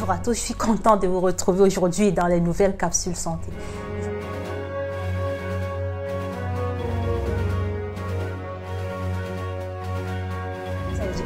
Bonjour à tous, je suis contente de vous retrouver aujourd'hui dans les nouvelles capsules santé.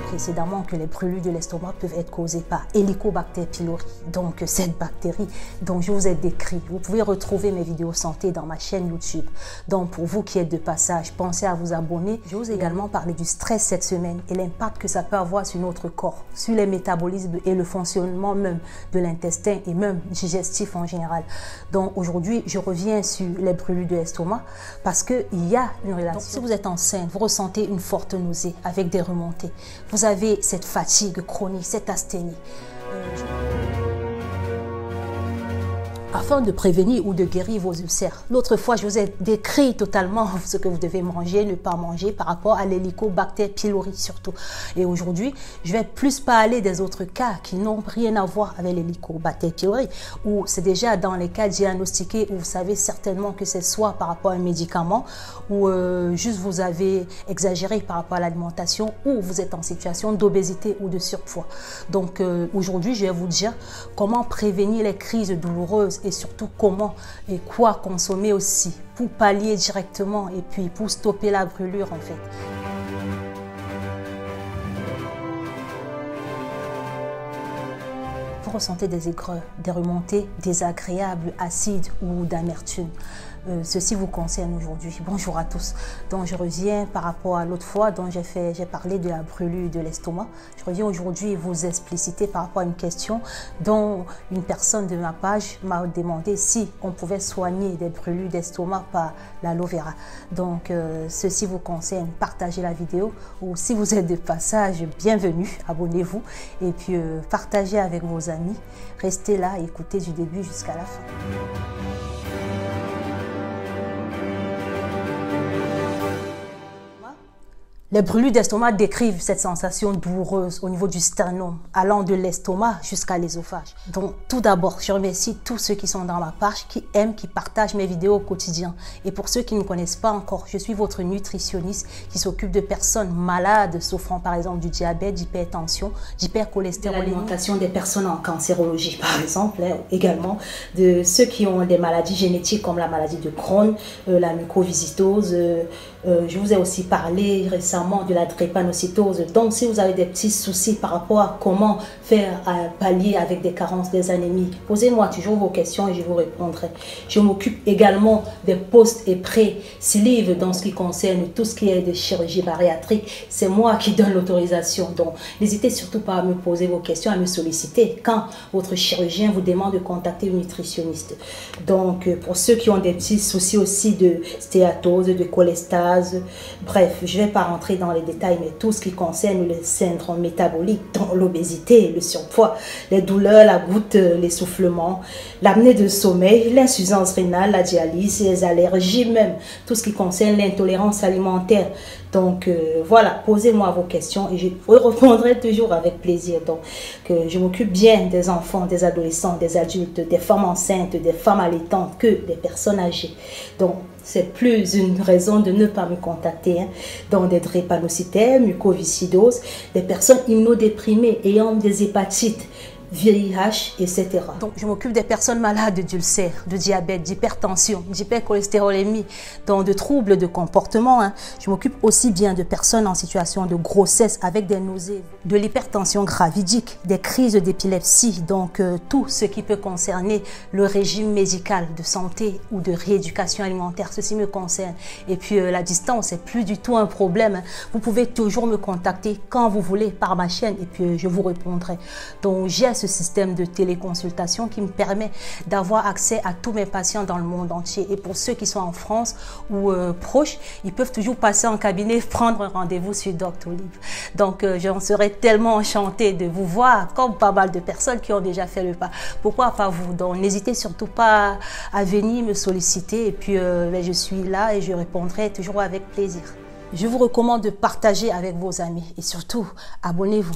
Précédemment que les brûlures de l'estomac peuvent être causées par Helicobacter pylori, donc cette bactérie dont je vous ai décrit. Vous pouvez retrouver mes vidéos santé dans ma chaîne YouTube. Donc pour vous qui êtes de passage, pensez à vous abonner. Je vous ai également parlé du stress cette semaine et l'impact que ça peut avoir sur notre corps, sur les métabolismes et le fonctionnement même de l'intestin et même digestif en général. Donc aujourd'hui, je reviens sur les brûlures de l'estomac parce qu'il y a une relation. Donc, si vous êtes enceinte, vous ressentez une forte nausée avec des remontées. Vous avez cette fatigue chronique, cette asthénie. Afin de prévenir ou de guérir vos ulcères. L'autre fois, je vous ai décrit totalement ce que vous devez manger, ne pas manger par rapport à l'Helicobacter pylori surtout. Et aujourd'hui, je vais plus parler des autres cas qui n'ont rien à voir avec l'Helicobacter pylori, où c'est déjà dans les cas diagnostiqués où vous savez certainement que c'est soit par rapport à un médicament, ou juste vous avez exagéré par rapport à l'alimentation, ou vous êtes en situation d'obésité ou de surpoids. Donc aujourd'hui, je vais vous dire comment prévenir les crises douloureuses et surtout comment et quoi consommer aussi pour pallier directement et puis pour stopper la brûlure en fait. Vous ressentez des aigreurs, des remontées désagréables, acides ou d'amertume. Ceci vous concerne aujourd'hui. Bonjour à tous. Donc je reviens par rapport à l'autre fois dont j'ai parlé de la brûlure de l'estomac. Je reviens aujourd'hui vous expliciter par rapport à une question dont une personne de ma page m'a demandé si on pouvait soigner des brûlures d'estomac par l'aloe vera. Donc ceci vous concerne, partagez la vidéo ou si vous êtes de passage, bienvenue, abonnez-vous et puis partagez avec vos amis. Restez là, écoutez du début jusqu'à la fin. Les brûlures d'estomac décrivent cette sensation douloureuse au niveau du sternum, allant de l'estomac jusqu'à l'ésophage. Donc, tout d'abord, je remercie tous ceux qui sont dans ma page, qui aiment, qui partagent mes vidéos au quotidien. Et pour ceux qui ne me connaissent pas encore, je suis votre nutritionniste qui s'occupe de personnes malades, souffrant par exemple du diabète, d'hypertension, d'hypercholestérolémie. L'alimentation des personnes en cancérologie, par exemple, également de ceux qui ont des maladies génétiques comme la maladie de Crohn, la mucoviscidose. Je vous ai aussi parlé récemment de la drépanocytose. Donc, si vous avez des petits soucis par rapport à comment faire pallier avec des carences, des anémies, posez-moi toujours vos questions et je vous répondrai. Je m'occupe également des post et pré-sleeves dans ce qui concerne tout ce qui est de chirurgie bariatrique. C'est moi qui donne l'autorisation. Donc, n'hésitez surtout pas à me poser vos questions, à me solliciter quand votre chirurgien vous demande de contacter une nutritionniste. Donc, pour ceux qui ont des petits soucis aussi de stéatose, de cholestase, bref, je ne vais pas rentrer dans les détails, mais tout ce qui concerne le syndrome métabolique, dont l'obésité, le surpoids, les douleurs, la goutte, l'essoufflement, l'apnée de sommeil, l'insuffisance rénale, la dialyse, les allergies même, tout ce qui concerne l'intolérance alimentaire. Donc voilà, posez-moi vos questions et je vous répondrai toujours avec plaisir. Donc je m'occupe bien des enfants, des adolescents, des adultes, des femmes enceintes, des femmes allaitantes que des personnes âgées. Donc c'est plus une raison de ne pas me contacter. Donc des drépanocytaires, mucoviscidose, des personnes immunodéprimées ayant des hépatites, VIH, etc. Donc, je m'occupe des personnes malades d'ulcères, de diabète, d'hypertension, d'hypercholestérolémie, donc de troubles de comportement. Je m'occupe aussi bien de personnes en situation de grossesse avec des nausées, de l'hypertension gravidique, des crises d'épilepsie, donc tout ce qui peut concerner le régime médical de santé ou de rééducation alimentaire, ceci me concerne. Et puis la distance, c'est plus du tout un problème. Vous pouvez toujours me contacter quand vous voulez par ma chaîne et puis je vous répondrai. Donc, j'ai ce système de téléconsultation qui me permet d'avoir accès à tous mes patients dans le monde entier. Et pour ceux qui sont en France ou proches, ils peuvent toujours passer en cabinet, prendre un rendez-vous sur Doctolib. Donc, j'en serais tellement enchantée de vous voir, comme pas mal de personnes qui ont déjà fait le pas. Pourquoi pas vous? Donc, n'hésitez surtout pas à venir me solliciter. Et puis, je suis là et je répondrai toujours avec plaisir. Je vous recommande de partager avec vos amis et surtout, abonnez-vous.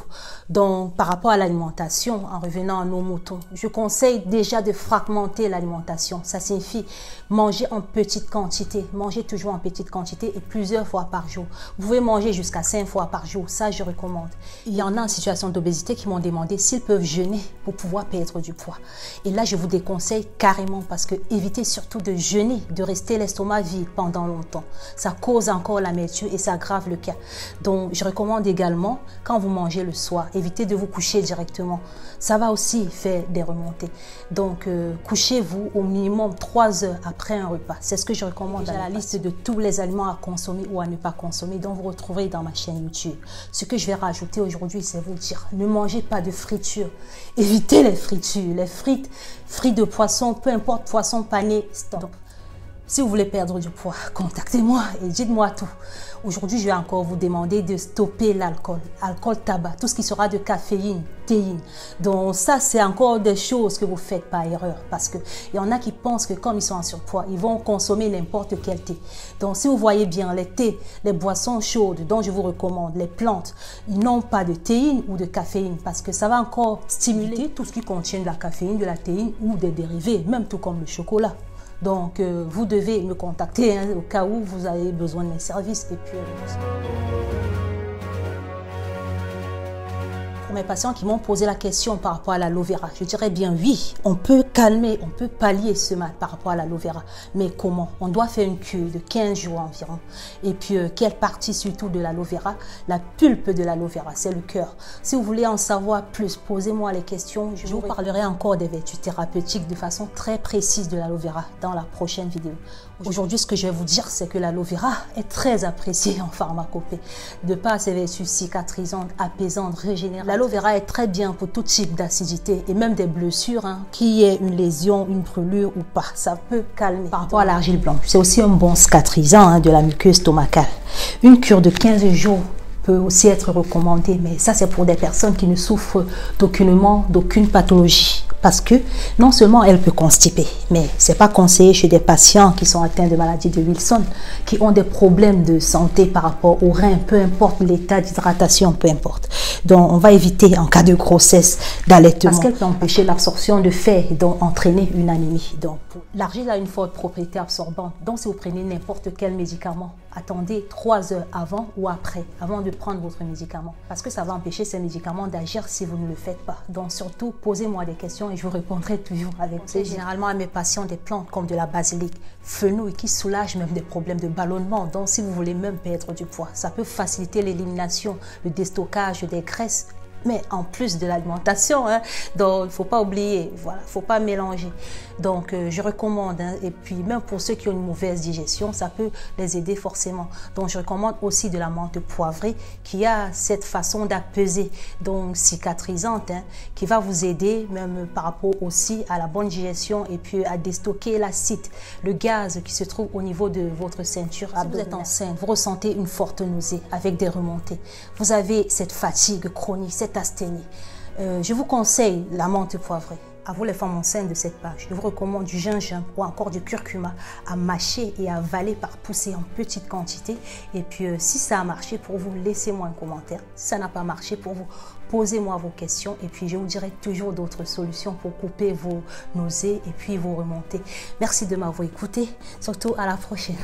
Donc, par rapport à l'alimentation, en revenant à nos moutons, je conseille déjà de fragmenter l'alimentation. Ça signifie manger en petite quantité. Manger toujours en petite quantité et plusieurs fois par jour. Vous pouvez manger jusqu'à 5 fois par jour. Ça, je recommande. Il y en a en situation d'obésité qui m'ont demandé s'ils peuvent jeûner pour pouvoir perdre du poids. Et là, je vous déconseille carrément parce que évitez surtout de jeûner, de rester l'estomac vide pendant longtemps. Ça cause encore l'amertume et ça aggrave le cas. Donc, je recommande également, quand vous mangez le soir, évitez de vous coucher directement. Ça va aussi faire des remontées. Donc, couchez-vous au minimum 3 heures après un repas. C'est ce que je recommande. J'ai la liste de tous les aliments à consommer ou à ne pas consommer, dont vous retrouverez dans ma chaîne YouTube. Ce que je vais rajouter aujourd'hui, c'est vous dire, ne mangez pas de friture. Évitez les fritures. Les frites de poisson, peu importe, poisson pané, stop. Si vous voulez perdre du poids, contactez-moi et dites-moi tout. Aujourd'hui, je vais encore vous demander de stopper l'alcool, tabac, tout ce qui sera de caféine, théine. Donc ça, c'est encore des choses que vous faites par erreur parce qu'il y en a qui pensent que comme ils sont en surpoids, ils vont consommer n'importe quel thé. Donc si vous voyez bien les thés, les boissons chaudes dont je vous recommande, les plantes, ils n'ont pas de théine ou de caféine parce que ça va encore stimuler tout ce qui contient de la caféine, de la théine ou des dérivés, même tout comme le chocolat. Donc, vous devez me contacter au cas où vous avez besoin de mes services. Et puis, pour mes patients qui m'ont posé la question par rapport à l'aloe vera, je dirais bien oui, on peut calmer, on peut pallier ce mal par rapport à l'aloe vera. Mais comment? On doit faire une cure de 15 jours environ. Et puis, quelle partie surtout de l'aloe vera? La pulpe de l'aloe vera, c'est le cœur. Si vous voulez en savoir plus, posez-moi les questions. Je vous parlerai encore des vertus thérapeutiques de façon très précise de l'aloe vera dans la prochaine vidéo. Aujourd'hui, ce que je vais vous dire, c'est que l'aloe vera est très appréciée en pharmacopée de par ses vertus cicatrisantes, apaisantes, régénératrices. L'aloe vera est très bien pour tout type d'acidité et même des blessures, qu'il y ait une lésion, une brûlure ou pas. Ça peut calmer. Par rapport à l'argile blanche, c'est aussi un bon cicatrisant de la muqueuse stomacale. Une cure de 15 jours peut aussi être recommandée, mais ça c'est pour des personnes qui ne souffrent d'aucune pathologie. Parce que non seulement elle peut constiper, mais ce n'est pas conseillé chez des patients qui sont atteints de maladie de Wilson, qui ont des problèmes de santé par rapport aux reins, peu importe l'état d'hydratation, peu importe. Donc on va éviter en cas de grossesse, d'allaitement, parce qu'elle peut empêcher l'absorption de fer et donc entraîner une anémie. Donc l'argile a une forte propriété absorbante, donc si vous prenez n'importe quel médicament, attendez 3 heures avant ou après, avant de prendre votre médicament, parce que ça va empêcher ces médicaments d'agir si vous ne le faites pas. Donc surtout, posez-moi des questions et je vous répondrai toujours avec plaisir. Généralement à mes patients des plantes comme de la basilic, fenouil qui soulage même des problèmes de ballonnement. Donc si vous voulez même perdre du poids, ça peut faciliter l'élimination, le déstockage des graisses. Mais en plus de l'alimentation, donc il ne faut pas oublier, voilà, il ne faut pas mélanger. Donc je recommande, et puis même pour ceux qui ont une mauvaise digestion, ça peut les aider forcément. Donc je recommande aussi de la menthe poivrée qui a cette façon d'apaiser, donc cicatrisante, qui va vous aider même par rapport aussi à la bonne digestion et puis à déstocker l'acide, le gaz qui se trouve au niveau de votre ceinture. Si vous êtes enceinte, vous ressentez une forte nausée avec des remontées, vous avez cette fatigue chronique, cette asthénie. Je vous conseille la menthe poivrée. À vous les femmes enceintes de cette page, je vous recommande du gingembre ou encore du curcuma à mâcher et à avaler par poussée en petite quantité. Et puis si ça a marché pour vous, laissez-moi un commentaire. Si ça n'a pas marché pour vous, posez-moi vos questions et puis je vous dirai toujours d'autres solutions pour couper vos nausées et puis vos remontées. Merci de m'avoir écouté. Surtout à la prochaine.